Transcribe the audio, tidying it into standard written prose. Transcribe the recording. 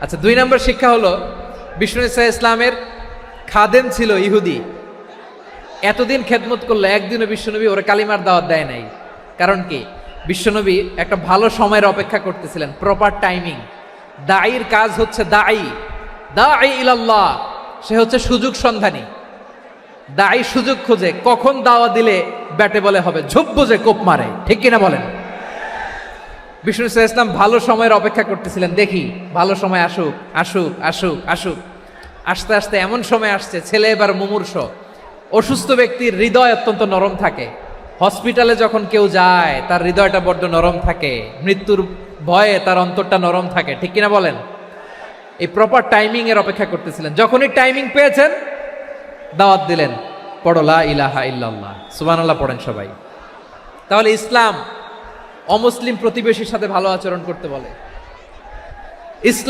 আচ্ছা, 2 নম্বর শিক্ষা হলো বিষ্ণু ইসা ইসলামের খাদেম ছিল ইহুদি। এতদিন খেদমত করলো, একদিনও বিশ্বনবী ওরা কালিমার দাওয়াত দেয় নাই। কারণ কি? বিশ্বনবী একটা ভালো সময়ের অপেক্ষা করতেছিলেন, প্রপার টাইমিং। দাঈর কাজ হচ্ছে দাঈ ইলাল্লাহ, সে হচ্ছে সুযোগ সন্ধানী। দাঈ সুযোগ খোঁজে, কখন দাওয়া দিলে ব্যাটে বলে হবে, ঝোপ বুঝে কোপ মারে, ঠিক কিনা বলেন? বিষ্ণু ইসা ইসলাম ভালো সময়ের অপেক্ষা করতেছিলেন, দেখি ভালো সময় আসুক আসুক আসুক আসুক। আস্তে আস্তে এমন সময় আসছে, ছেলে এবার মুমূর্ষ। অসুস্থ ব্যক্তির হৃদয় অত্যন্ত নরম থাকে। হসপিটালে যখন কেউ যায় তার হৃদয়টা বড্ড নরম থাকে, মৃত্যুর ভয়ে তার অন্তরটা নরম থাকে, ঠিক কিনা বলেন? এই প্রপার টাইমিং এর অপেক্ষা করতেছিলেন। যখনই টাইমিং পেয়েছেন দাওয়াত দিলেন, পড়ো লা ইলাহা ইল্লাল্লাহ, সুবহানাল্লাহ পড়েন সবাই। তাহলে ইসলাম অমুসলিম প্রতিবেশীর সাথে ভালো আচরণ করতে বলে। ইসলাম